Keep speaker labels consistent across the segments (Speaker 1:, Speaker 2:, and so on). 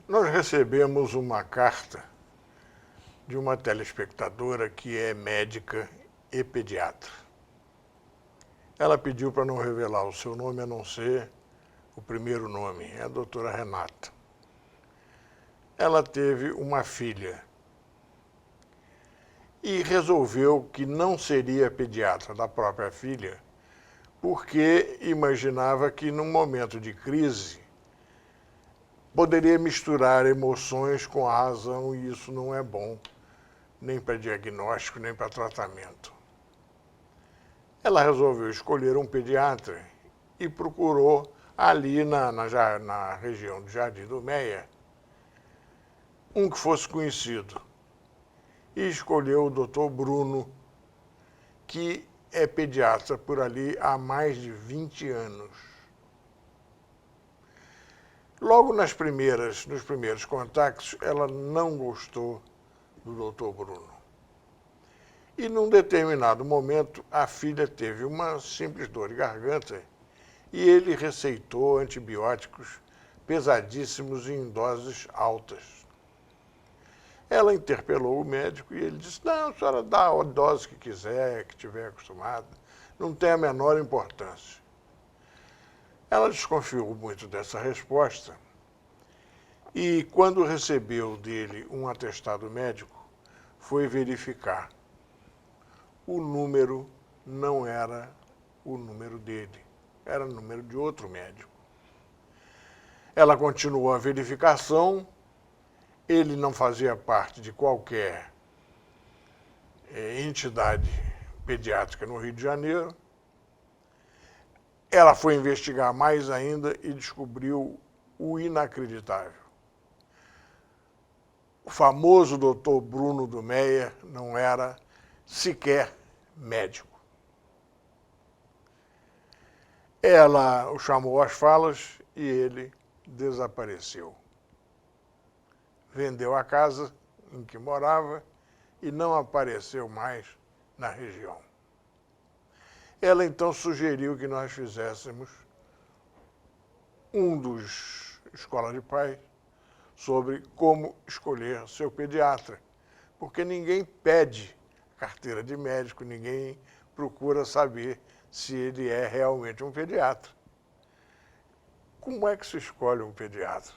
Speaker 1: Nós recebemos uma carta de uma telespectadora que é médica e pediatra. Ela pediu para não revelar o seu nome, a não ser o primeiro nome, é a doutora Renata. Ela teve uma filha e resolveu que não seria pediatra da própria filha, porque imaginava que num momento de crise poderia misturar emoções com a razão e isso não é bom, nem para diagnóstico, nem para tratamento. Ela resolveu escolher um pediatra e procurou ali na região do Jardim do Meia um que fosse conhecido. E escolheu o Dr. Bruno, que é pediatra por ali há mais de 20 anos. Logo nos primeiros contactos, ela não gostou do Dr. Bruno. E num determinado momento, a filha teve uma simples dor de garganta e ele receitou antibióticos pesadíssimos em doses altas. Ela interpelou o médico e ele disse: não, a senhora dá a dose que quiser, que tiver acostumada, não tem a menor importância. Ela desconfiou muito dessa resposta e, quando recebeu dele um atestado médico, foi verificar. O número não era o número dele, era o número de outro médico. Ela continuou a verificação, ele não fazia parte de qualquer entidade pediátrica no Rio de Janeiro. Ela foi investigar mais ainda e descobriu o inacreditável. O famoso doutor Bruno do Meia não era sequer médico. Ela o chamou às falas e ele desapareceu. Vendeu a casa em que morava e não apareceu mais na região. Ela então sugeriu que nós fizéssemos um dos escola de pais sobre como escolher seu pediatra, porque ninguém pede carteira de médico, ninguém procura saber se ele é realmente um pediatra. Como é que se escolhe um pediatra?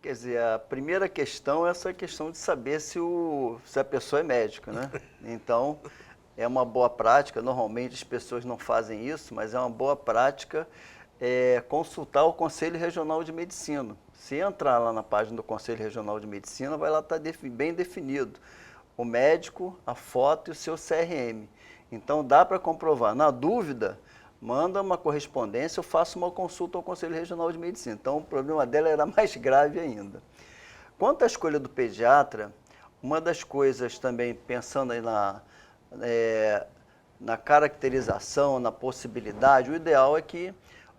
Speaker 2: Quer dizer, a primeira questão é essa questão de saber se a pessoa é médica, né? Então, é uma boa prática, normalmente as pessoas não fazem isso, mas é uma boa prática consultar o Conselho Regional de Medicina. Se entrar lá na página do Conselho Regional de Medicina, vai lá estar bem definido o médico, a foto e o seu CRM. Então, dá para comprovar. Na dúvida, manda uma correspondência, eu faço uma consulta ao Conselho Regional de Medicina. Então, o problema dela era mais grave ainda. Quanto à escolha do pediatra, uma das coisas também, pensando aí na caracterização, na possibilidade, o ideal é que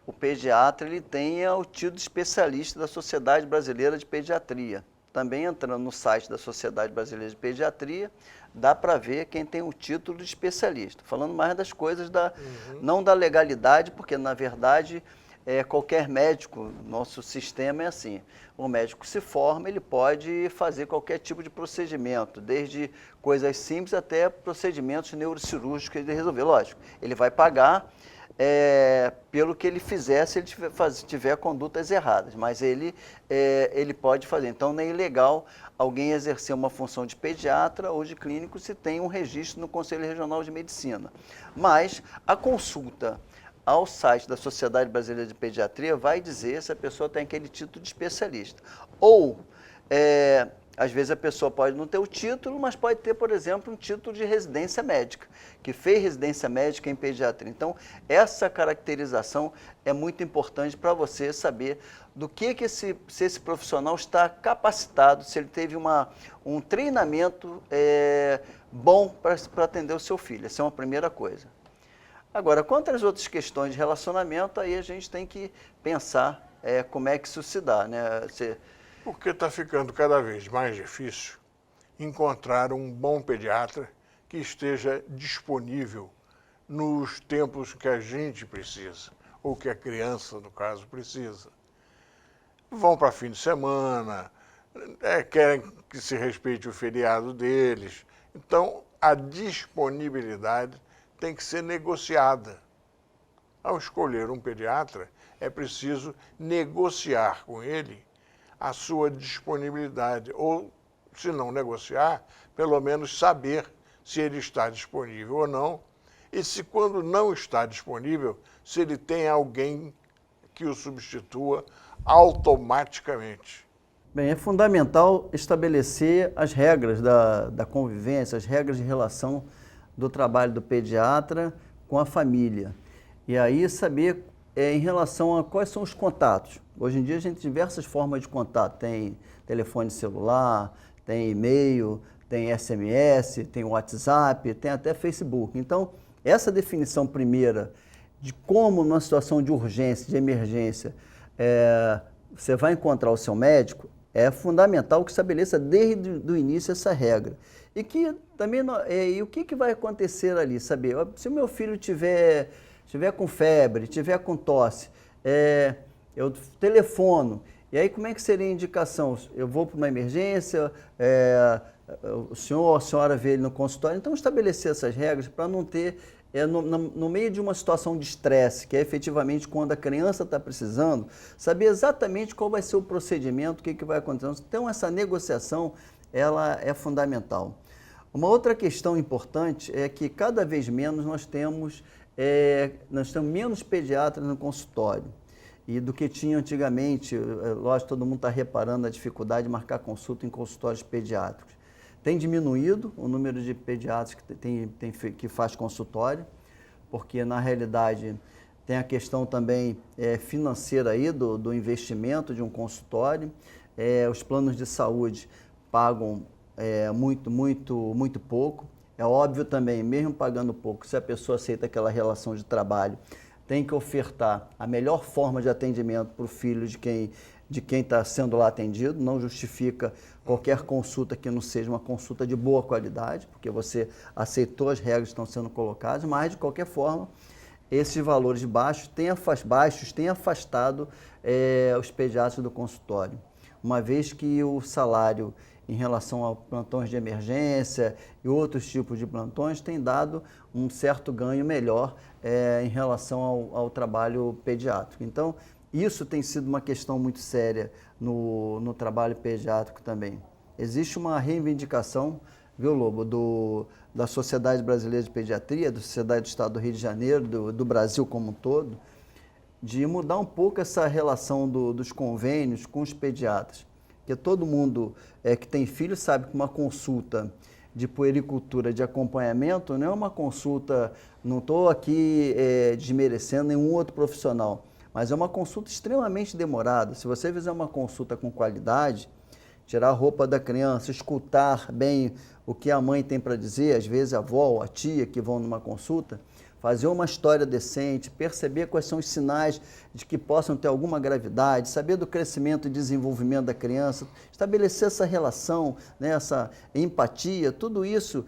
Speaker 2: o pediatra ele tenha o título de especialista da Sociedade Brasileira de Pediatria. Também entrando no site da Sociedade Brasileira de Pediatria, dá para ver quem tem o título de especialista. Falando mais das coisas, não da legalidade, porque, na verdade, qualquer médico, nosso sistema é assim, o médico se forma, ele pode fazer qualquer tipo de procedimento, desde coisas simples até procedimentos neurocirúrgicos que ele resolver. Lógico, ele vai pagar pelo que ele fizer se ele tiver condutas erradas, mas ele pode fazer. Então, não é ilegal alguém exercer uma função de pediatra ou de clínico se tem um registro no Conselho Regional de Medicina. Mas a consulta ao site da Sociedade Brasileira de Pediatria vai dizer se a pessoa tem aquele título de especialista. Ou, às vezes a pessoa pode não ter o título, mas pode ter, por exemplo, um título de residência médica, que fez residência médica em pediatria. Então, essa caracterização é muito importante para você saber do que se esse profissional está capacitado, se ele teve um treinamento bom para atender o seu filho. Essa é uma primeira coisa. Agora, quanto às outras questões de relacionamento, aí a gente tem que pensar como é que isso se dá, né?
Speaker 1: Porque está ficando cada vez mais difícil encontrar um bom pediatra que esteja disponível nos tempos que a gente precisa, ou que a criança, no caso, precisa. vão para fim de semana, querem que se respeite o feriado deles. Então, a disponibilidade tem que ser negociada. Ao escolher um pediatra, é preciso negociar com ele a sua disponibilidade, ou, se não negociar, pelo menos saber se ele está disponível ou não, e se quando não está disponível, se ele tem alguém que o substitua automaticamente.
Speaker 2: Bem, é fundamental estabelecer as regras da convivência, as regras de relação do trabalho do pediatra com a família. E aí saber em relação a quais são os contatos. Hoje em dia a gente tem diversas formas de contato. Tem telefone celular, tem e-mail, tem SMS, tem WhatsApp, tem até Facebook. Então, essa definição primeira de como numa situação de urgência, de emergência, você vai encontrar o seu médico, é fundamental que estabeleça desde o início essa regra. E que também, e o que vai acontecer ali, saber? Se o meu filho tiver com febre, tiver com tosse, eu telefono, e aí como é que seria a indicação? Eu vou para uma emergência, a senhora vê ele no consultório, então estabelecer essas regras para não ter, no meio de uma situação de estresse, que é efetivamente quando a criança está precisando, saber exatamente qual vai ser o procedimento, o que vai acontecer. Então essa negociação, ela é fundamental. Uma outra questão importante é que cada vez menos nós temos menos pediatras no consultório e do que tinha antigamente. Lógico, todo mundo está reparando a dificuldade de marcar consulta em consultórios pediátricos. Tem diminuído o número de pediatras que faz consultório, porque na realidade tem a questão também financeira aí do investimento de um consultório. Os planos de saúde pagam muito pouco. É óbvio também, mesmo pagando pouco, se a pessoa aceita aquela relação de trabalho, tem que ofertar a melhor forma de atendimento para o filho de quem está sendo lá atendido. Não justifica qualquer consulta que não seja uma consulta de boa qualidade, porque você aceitou as regras que estão sendo colocadas, mas de qualquer forma, esses valores baixos têm afastado os pediatras do consultório, uma vez que o salário em relação a plantões de emergência e outros tipos de plantões, tem dado um certo ganho melhor em relação ao trabalho pediátrico. Então, isso tem sido uma questão muito séria no trabalho pediátrico também. Existe uma reivindicação, viu, Lobo, da Sociedade Brasileira de Pediatria, da Sociedade do Estado do Rio de Janeiro, do Brasil como um todo, de mudar um pouco essa relação dos convênios com os pediatras. Porque todo mundo que tem filho sabe que uma consulta de puericultura de acompanhamento não é uma consulta, não estou aqui desmerecendo nenhum outro profissional, mas é uma consulta extremamente demorada. Se você fizer uma consulta com qualidade, tirar a roupa da criança, escutar bem o que a mãe tem para dizer, às vezes a avó ou a tia que vão numa consulta, fazer uma história decente, perceber quais são os sinais de que possam ter alguma gravidade, saber do crescimento e desenvolvimento da criança, estabelecer essa relação, né, essa empatia, tudo isso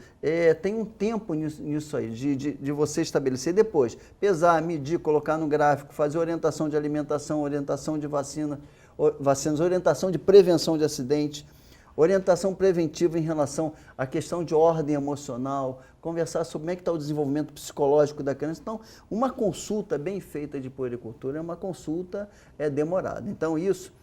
Speaker 2: tem um tempo nisso aí, de você estabelecer. Depois, pesar, medir, colocar no gráfico, fazer orientação de alimentação, orientação de vacinas, orientação de prevenção de acidentes, orientação preventiva em relação à questão de ordem emocional, conversar sobre como é que está o desenvolvimento psicológico da criança. Então, uma consulta bem feita de puericultura é uma consulta demorada. Então, isso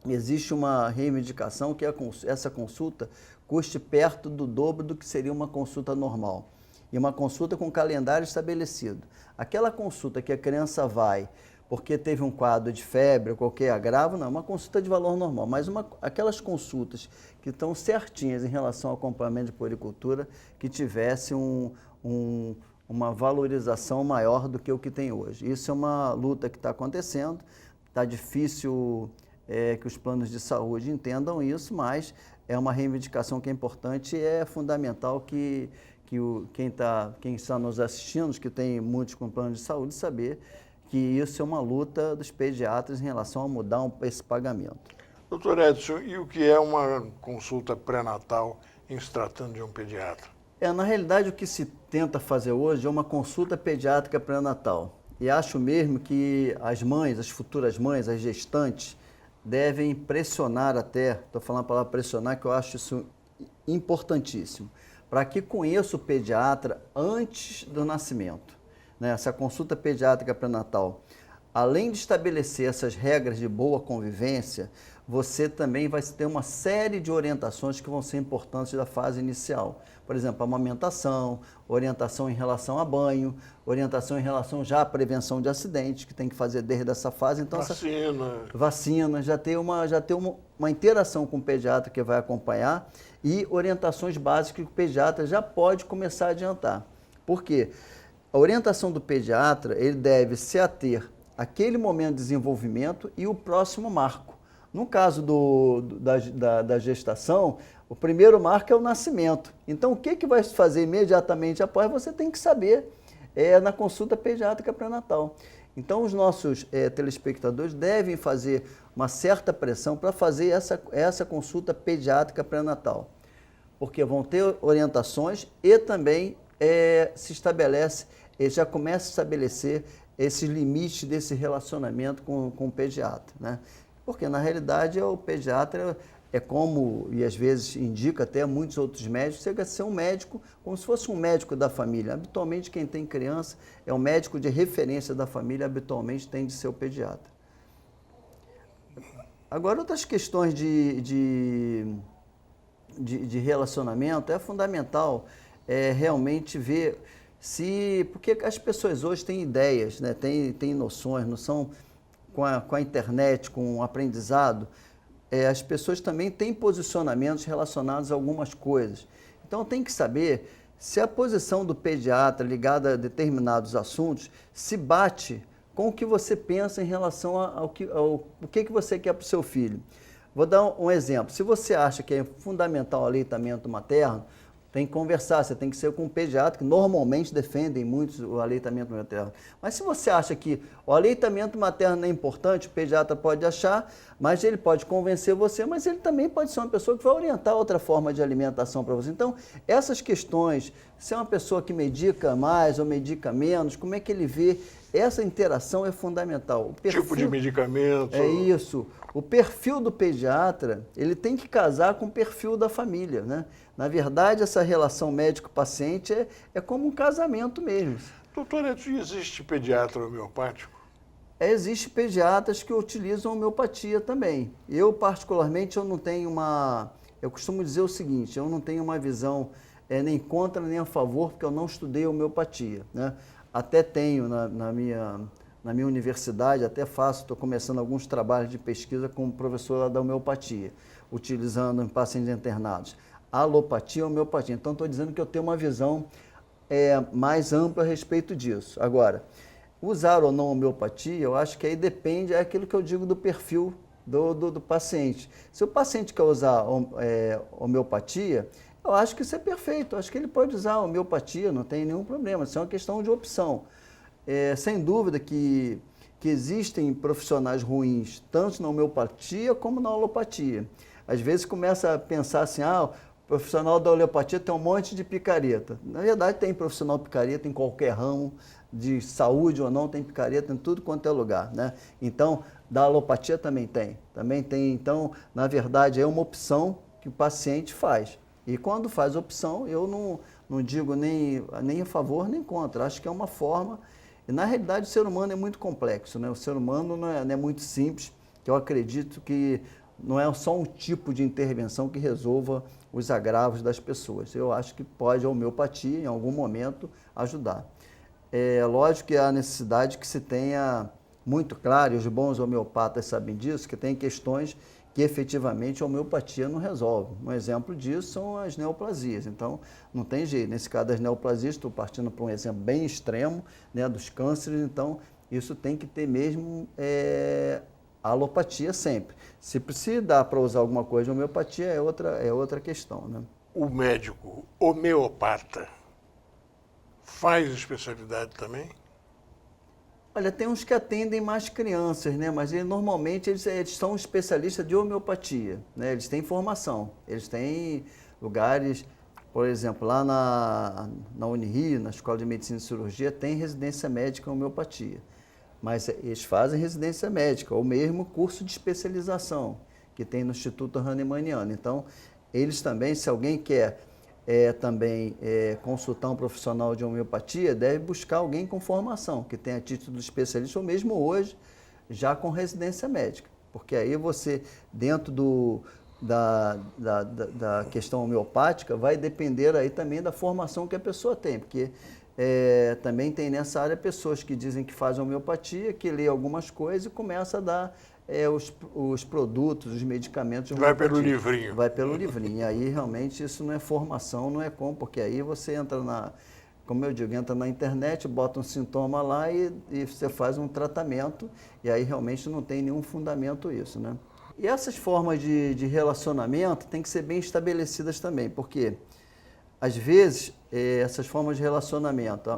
Speaker 2: existe uma reivindicação que essa consulta custe perto do dobro do que seria uma consulta normal. E uma consulta com calendário estabelecido. Aquela consulta que a criança vai porque teve um quadro de febre ou qualquer agravo, não, uma consulta de valor normal, mas aquelas consultas que estão certinhas em relação ao acompanhamento de puericultura, que tivesse uma valorização maior do que o que tem hoje. Isso é uma luta que está acontecendo, está difícil que os planos de saúde entendam isso, mas é uma reivindicação que é importante e é fundamental que quem está nos assistindo, que tem muitos com plano de saúde, saber que isso é uma luta dos pediatras em relação a mudar esse pagamento.
Speaker 1: Doutor Edson, e o que é uma consulta pré-natal em se tratando de um pediatra?
Speaker 2: Na realidade, o que se tenta fazer hoje é uma consulta pediátrica pré-natal. E acho mesmo que as mães, as futuras mães, as gestantes, devem pressionar até, estou falando a palavra pressionar, que eu acho isso importantíssimo, para que conheça o pediatra antes do nascimento. Né? Essa consulta pediátrica pré-natal, além de estabelecer essas regras de boa convivência, você também vai ter uma série de orientações que vão ser importantes da fase inicial. Por exemplo, amamentação, orientação em relação a banho, orientação em relação já à prevenção de acidentes, que tem que fazer desde essa fase. Então, vacina, já ter uma interação com o pediatra que vai acompanhar e orientações básicas que o pediatra já pode começar a adiantar. Por quê? A orientação do pediatra, ele deve se ater àquele momento de desenvolvimento e o próximo marco. No caso da gestação, o primeiro marco é o nascimento. Então, o que vai se fazer imediatamente após, você tem que saber na consulta pediátrica pré-natal. Então, os nossos telespectadores devem fazer uma certa pressão para fazer essa consulta pediátrica pré-natal, porque vão ter orientações e também se estabelece, já começa a estabelecer esses limites desse relacionamento com o pediatra, né? Porque, na realidade, o pediatra é como, e às vezes indica até muitos outros médicos, chega a ser um médico como se fosse um médico da família. Habitualmente, quem tem criança é o médico de referência da família, habitualmente tem de ser o pediatra. Agora, outras questões de relacionamento, é fundamental realmente ver se... Porque as pessoas hoje têm ideias, né? têm noções, não são... Com a internet, com o aprendizado, as pessoas também têm posicionamentos relacionados a algumas coisas. Então, tem que saber se a posição do pediatra ligada a determinados assuntos se bate com o que você pensa em relação ao que você quer para o seu filho. Vou dar um exemplo. Se você acha que é fundamental o aleitamento materno, tem que conversar, você tem que ser com um pediatra, que normalmente defendem muito o aleitamento materno. Mas se você acha que o aleitamento materno é importante, o pediatra pode achar, mas ele pode convencer você, mas ele também pode ser uma pessoa que vai orientar outra forma de alimentação para você. Então, essas questões, se é uma pessoa que medica mais ou medica menos, como é que ele vê, essa interação é fundamental. O perfil,
Speaker 1: tipo de medicamento.
Speaker 2: É isso. O perfil do pediatra, ele tem que casar com o perfil da família, né? Na verdade, essa relação médico-paciente é como um casamento mesmo.
Speaker 1: Doutor, existe pediatra homeopático?
Speaker 2: Existem pediatras que utilizam homeopatia também. Eu, particularmente, eu não tenho eu costumo dizer o seguinte, eu não tenho uma visão nem contra nem a favor, porque eu não estudei homeopatia, né? Até tenho na minha universidade, estou começando alguns trabalhos de pesquisa como professor da homeopatia, utilizando em pacientes internados. Alopatia e homeopatia. Então, estou dizendo que eu tenho uma visão mais ampla a respeito disso. Agora, usar ou não homeopatia, eu acho que aí depende, é aquilo que eu digo do perfil do paciente. Se o paciente quer usar homeopatia, eu acho que isso é perfeito. Eu acho que ele pode usar homeopatia, não tem nenhum problema. Isso é uma questão de opção. Sem dúvida que existem profissionais ruins, tanto na homeopatia como na alopatia. Às vezes começa a pensar assim, o profissional da homeopatia tem um monte de picareta. Na verdade, tem profissional picareta em qualquer ramo, de saúde ou não, tem picareta em tudo quanto é lugar, né? Então, da alopatia também tem. Então, na verdade, é uma opção que o paciente faz. E quando faz opção, eu não digo nem a favor nem contra. Acho que é uma forma... E, na realidade, o ser humano é muito complexo, né? O ser humano não é muito simples, que eu acredito que não é só um tipo de intervenção que resolva os agravos das pessoas. Eu acho que pode a homeopatia, em algum momento, ajudar. É lógico que há necessidade que se tenha muito claro, e os bons homeopatas sabem disso, que tem questões que efetivamente a homeopatia não resolve. Um exemplo disso são as neoplasias. Então, não tem jeito. Nesse caso das neoplasias, estou partindo para um exemplo bem extremo, né, dos cânceres, então isso tem que ter mesmo a alopatia sempre. Se precisa dar para usar alguma coisa de homeopatia, é outra questão, né?
Speaker 1: O médico homeopata faz especialidade também?
Speaker 2: Olha, tem uns que atendem mais crianças, né? Mas normalmente eles são especialistas de homeopatia, né? Eles têm formação, eles têm lugares Por exemplo, lá na Unirio, na Escola de Medicina e Cirurgia, tem residência médica em homeopatia. Mas eles fazem residência médica, ou mesmo curso de especialização, que tem no Instituto Hahnemanniano. Então, eles também, se alguém quer também consultar um profissional de homeopatia, deve buscar alguém com formação, que tenha título de especialista, ou mesmo hoje, já com residência médica. Porque aí você, dentro da questão homeopática, vai depender aí também da formação que a pessoa tem, porque também tem nessa área pessoas que dizem que fazem homeopatia, que lê algumas coisas e começa a dar os produtos, os medicamentos de
Speaker 1: homeopatia. Vai pelo livrinho.
Speaker 2: Vai pelo livrinho. E aí realmente isso não é formação, não é como, porque aí você entra como eu digo, entra na internet, bota um sintoma lá e você faz um tratamento, e aí realmente não tem nenhum fundamento isso, né? E essas formas de relacionamento têm que ser bem estabelecidas também, porque às vezes essas formas de relacionamento,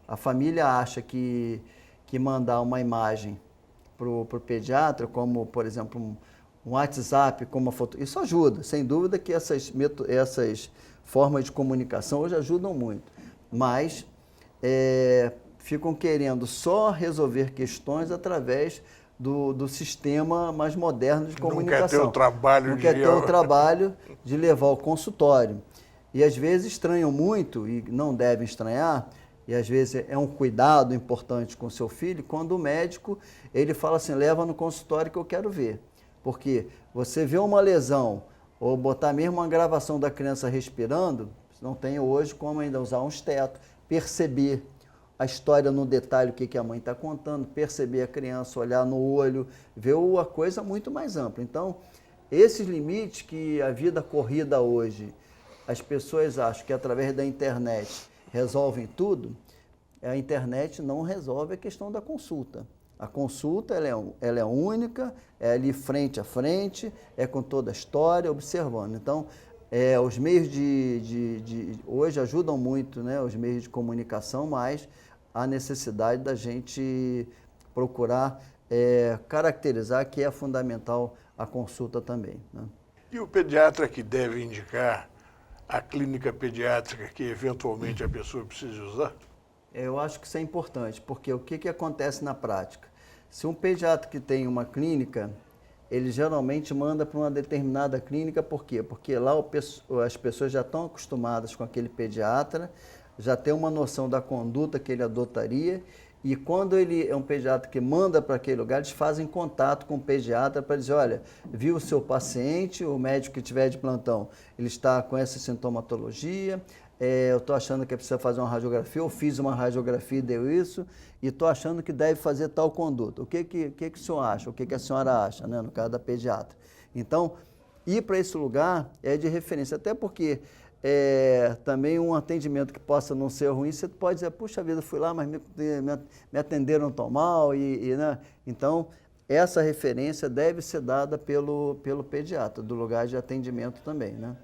Speaker 2: a família acha que mandar uma imagem para o pediatra, como por exemplo um WhatsApp, como uma foto, isso ajuda, sem dúvida que essas formas de comunicação hoje ajudam muito, mas ficam querendo só resolver questões através do sistema mais moderno de comunicação.
Speaker 1: Não quer ter o trabalho
Speaker 2: Não quer ter o trabalho de levar ao consultório. E às vezes estranham muito, e não devem estranhar, e às vezes é um cuidado importante com o seu filho, quando o médico ele fala assim, leva no consultório que eu quero ver. Porque você vê uma lesão, ou botar mesmo uma gravação da criança respirando, não tem hoje como ainda usar um esteto, perceber a história no detalhe, o que a mãe está contando, perceber a criança, olhar no olho, ver a coisa muito mais ampla. Então, esses limites que a vida corrida hoje, as pessoas acham que através da internet resolvem tudo, a internet não resolve a questão da consulta. A consulta ela é única, é ali frente a frente, é com toda a história, observando. Então, os meios hoje ajudam muito, né, os meios de comunicação, mas a necessidade da gente procurar caracterizar que é fundamental a consulta também, né?
Speaker 1: E o pediatra que deve indicar a clínica pediátrica que eventualmente a pessoa precisa usar?
Speaker 2: Eu acho que isso é importante, porque o que acontece na prática? Se um pediatra que tem uma clínica, ele geralmente manda para uma determinada clínica, por quê? Porque lá as pessoas já estão acostumadas com aquele pediatra, já tem uma noção da conduta que ele adotaria, e quando ele é um pediatra que manda para aquele lugar, eles fazem contato com o pediatra para dizer, olha, viu o seu paciente, o médico que tiver de plantão, ele está com essa sintomatologia, eu estou achando que precisa fazer uma radiografia, eu fiz uma radiografia e deu isso, e estou achando que deve fazer tal conduta. O que o senhor acha? O que a senhora acha, né, no caso da pediatra? Então, ir para esse lugar é de referência, até porque também um atendimento que possa não ser ruim, você pode dizer, puxa vida, fui lá, mas me atenderam tão mal, né? Então, essa referência deve ser dada pelo pediatra, do lugar de atendimento também, né?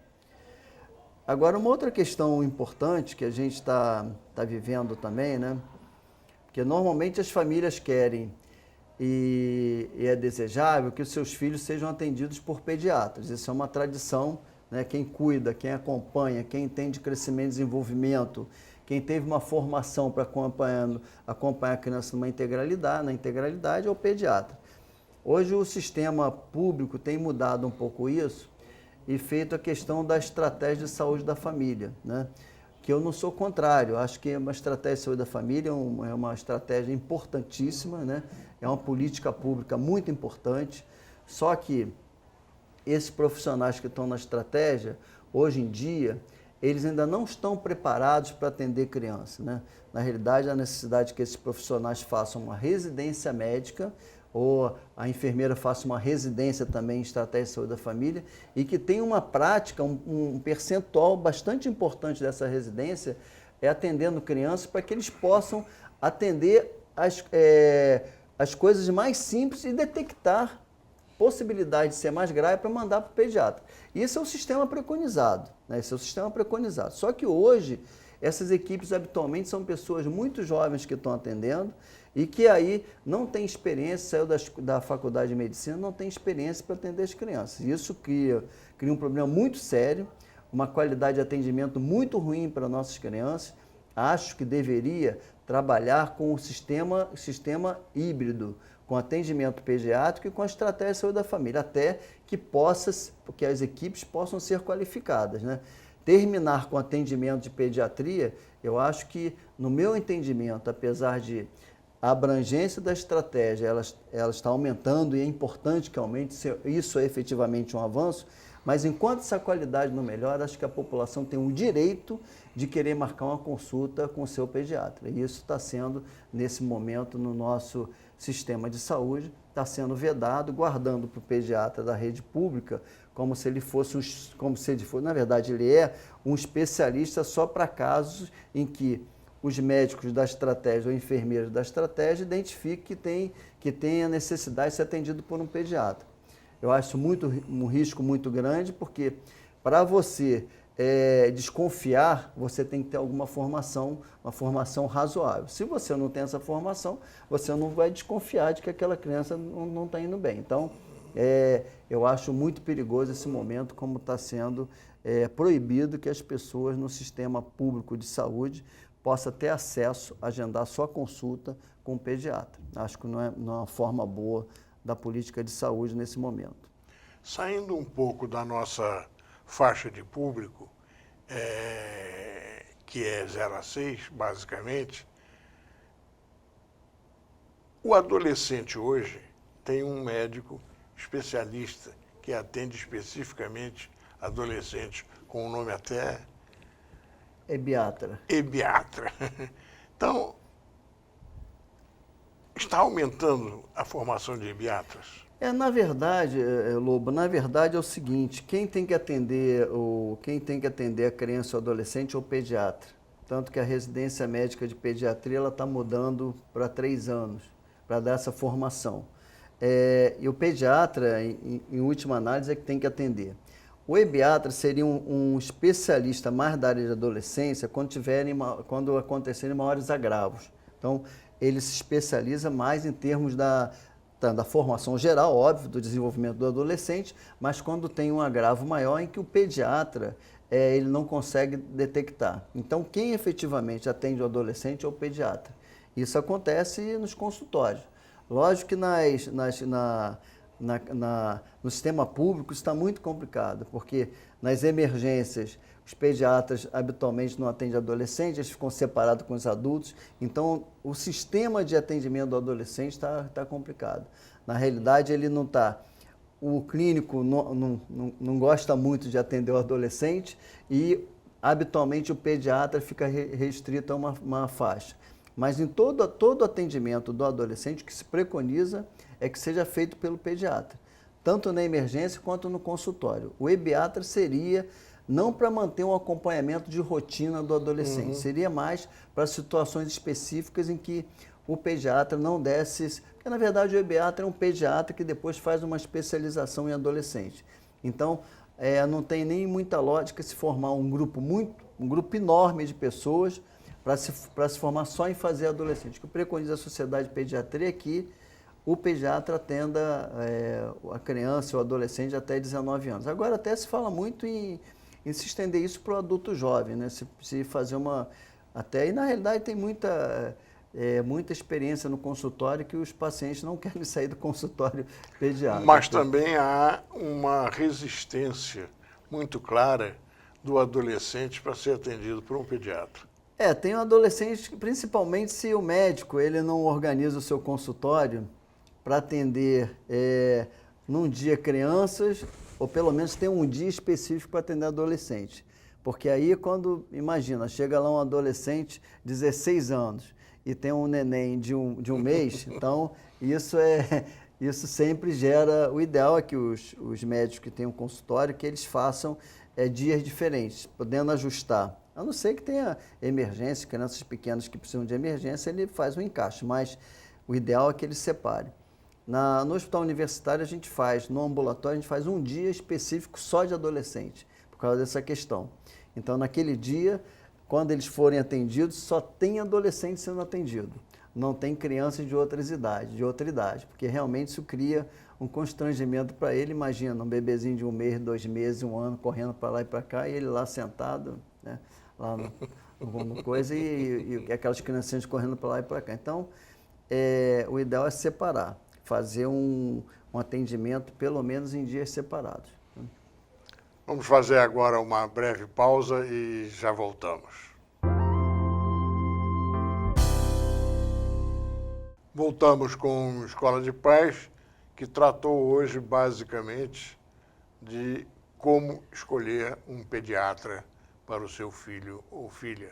Speaker 2: Agora, uma outra questão importante que a gente está vivendo também, né? Porque normalmente as famílias querem e é desejável que os seus filhos sejam atendidos por pediatras. Isso é uma tradição, né? Quem cuida, quem acompanha, quem entende crescimento e desenvolvimento, quem teve uma formação para acompanhar a criança na integralidade é o pediatra. Hoje o sistema público tem mudado um pouco isso e feito a questão da estratégia de saúde da família, né? Que eu não sou contrário, acho que uma estratégia de saúde da família é uma estratégia importantíssima, né? É uma política pública muito importante, só que esses profissionais que estão na estratégia, hoje em dia, eles ainda não estão preparados para atender criança, né? Na realidade, a necessidade de que esses profissionais façam uma residência médica ou a enfermeira faça uma residência também em estratégia de saúde da família e que tenha uma prática, um percentual bastante importante dessa residência atendendo crianças para que eles possam atender as coisas mais simples e detectar possibilidade de ser mais grave para mandar para o pediatra. Isso é o sistema preconizado, né? Esse é o sistema preconizado. Só que hoje, essas equipes habitualmente são pessoas muito jovens que estão atendendo e que aí não tem experiência, saiu da faculdade de medicina, não tem experiência para atender as crianças. Isso cria um problema muito sério, uma qualidade de atendimento muito ruim para nossas crianças. Acho que deveria trabalhar com o sistema híbrido, com atendimento pediátrico e com a estratégia de saúde da família, até que as equipes possam ser qualificadas, né? Terminar com atendimento de pediatria, eu acho que, no meu entendimento, apesar de a abrangência da estratégia ela está aumentando e é importante que aumente, isso é efetivamente um avanço, mas enquanto essa qualidade não melhora, acho que a população tem o direito de querer marcar uma consulta com o seu pediatra. E isso está sendo, nesse momento, no nosso sistema de saúde, está sendo vedado, guardando para o pediatra da rede pública como se ele fosse, na verdade, ele é um especialista só para casos em que os médicos da estratégia ou enfermeiros da estratégia identifiquem que tem a necessidade de ser atendido por um pediatra. Eu acho um risco muito grande, porque para você desconfiar, você tem que ter alguma formação, uma formação razoável. Se você não tem essa formação, você não vai desconfiar de que aquela criança não está indo bem. Então, eu acho muito perigoso esse momento, como está sendo proibido que as pessoas no sistema público de saúde possam ter acesso a agendar sua consulta com o pediatra. Acho que não é uma forma boa da política de saúde nesse momento.
Speaker 1: Saindo um pouco da nossa faixa de público, que é 0 a 6, basicamente, o adolescente hoje tem um médico especialista que atende especificamente adolescentes com um nome até...
Speaker 2: Ebiatra.
Speaker 1: Ebiatra. Então, está aumentando a formação de ebiatras?
Speaker 2: Na verdade, Lobo, é o seguinte, quem tem que atender a criança ou adolescente é o pediatra. Tanto que a residência médica de pediatria está mudando para 3 anos, para dar essa formação. E o pediatra, em última análise, é que tem que atender. O ebiatra seria um especialista mais da área de adolescência quando acontecerem maiores agravos. Então, ele se especializa mais em termos da formação geral, óbvio, do desenvolvimento do adolescente, mas quando tem um agravo maior em que o pediatra ele não consegue detectar. Então, quem efetivamente atende o adolescente é o pediatra. Isso acontece nos consultórios. Lógico que no sistema público está muito complicado, porque nas emergências os pediatras habitualmente não atendem adolescentes, eles ficam separados com os adultos, então o sistema de atendimento do adolescente está complicado. Na realidade, ele não está... O clínico não gosta muito de atender o adolescente e habitualmente o pediatra fica restrito a uma faixa. Mas em todo atendimento do adolescente, o que se preconiza é que seja feito pelo pediatra, tanto na emergência quanto no consultório. O ebiatra seria não para manter um acompanhamento de rotina do adolescente, seria mais para situações específicas em que o pediatra não desse... Porque, na verdade, o ebiatra é um pediatra que depois faz uma especialização em adolescente. Então, não tem nem muita lógica se formar um grupo enorme de pessoas para se formar só em fazer adolescente. O que preconiza a Sociedade de Pediatria é que o pediatra atenda a criança ou adolescente até 19 anos. Agora até se fala muito em se estender isso para o adulto jovem, né? Se fazer e na realidade tem muita experiência no consultório que os pacientes não querem sair do consultório pediátrico.
Speaker 1: Mas também há uma resistência muito clara do adolescente para ser atendido por um pediatra.
Speaker 2: Tem um adolescente, principalmente se o médico ele não organiza o seu consultório para atender num dia crianças, ou pelo menos tem um dia específico para atender adolescente. Porque aí imagina, chega lá um adolescente, 16 anos, e tem um neném de um mês, então isso sempre gera... O ideal é que os médicos que têm um consultório, que eles façam dias diferentes, podendo ajustar. A não ser que tenha emergência, crianças pequenas que precisam de emergência, ele faz um encaixe, mas o ideal é que ele separe. No hospital universitário, no ambulatório, a gente faz um dia específico só de adolescente, por causa dessa questão. Então, naquele dia, quando eles forem atendidos, só tem adolescente sendo atendido. não tem crianças de outra idade, porque realmente isso cria um constrangimento para ele. Imagina, um bebezinho de 1 mês, 2 meses, 1 ano, correndo para lá e para cá, e ele lá sentado, né, lá no coisa, e aquelas criancinhas correndo para lá e para cá. Então, o ideal é separar, fazer um atendimento, pelo menos em dias separados.
Speaker 1: Vamos fazer agora uma breve pausa e já voltamos. Voltamos com Escola de Paz, que tratou hoje basicamente de como escolher um pediatra para o seu filho ou filha.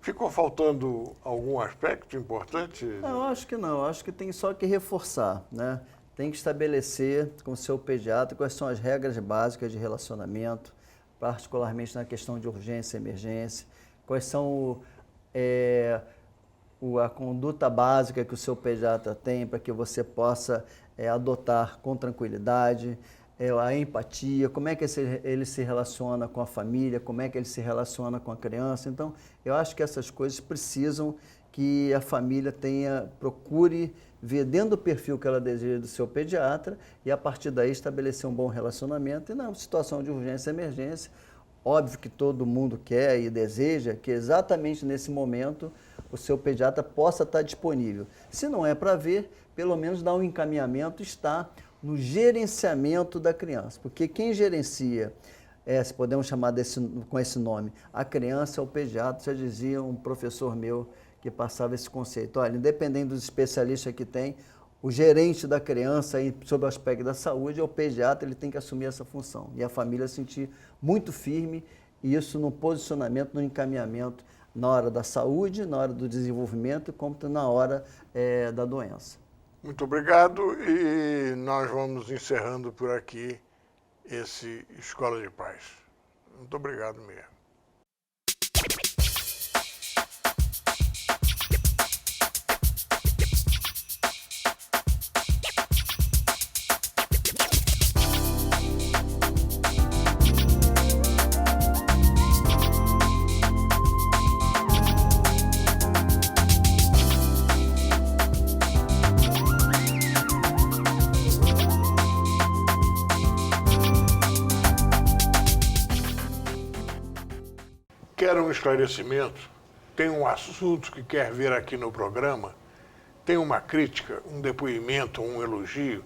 Speaker 1: Ficou faltando algum aspecto importante?
Speaker 2: Não, acho que não. Acho que tem só que reforçar, né? Tem que estabelecer com o seu pediatra quais são as regras básicas de relacionamento, particularmente na questão de urgência e emergência, quais são a conduta básica que o seu pediatra tem para que você possa adotar com tranquilidade, a empatia, como é que ele se relaciona com a família, como é que ele se relaciona com a criança. Então, eu acho que essas coisas precisam que a família procure ver dentro do perfil que ela deseja do seu pediatra e, a partir daí, estabelecer um bom relacionamento. E na situação de urgência e emergência, óbvio que todo mundo quer e deseja que exatamente nesse momento o seu pediatra possa estar disponível. Se não é para ver, pelo menos dar um encaminhamento, está no gerenciamento da criança. Porque quem gerencia, se podemos chamar com esse nome, a criança é o pediatra. Já dizia um professor meu que passava esse conceito. Olha, independente dos especialistas que tem, o gerente da criança, sob o aspecto da saúde, é o pediatra, ele tem que assumir essa função. E a família sentir muito firme isso no posicionamento, no encaminhamento, na hora da saúde, na hora do desenvolvimento, como na hora da doença.
Speaker 1: Muito obrigado, e nós vamos encerrando por aqui esse Escola de Paz. Muito obrigado mesmo. Quer um esclarecimento? Tem um assunto que quer ver aqui no programa? Tem uma crítica, um depoimento, um elogio?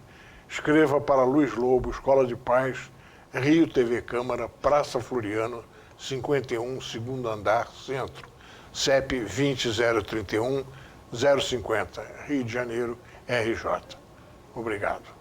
Speaker 1: Escreva para Luiz Lobo, Escola de Paz, Rio TV Câmara, Praça Floriano, 51, segundo andar, Centro, CEP 20031 050, Rio de Janeiro, RJ. Obrigado.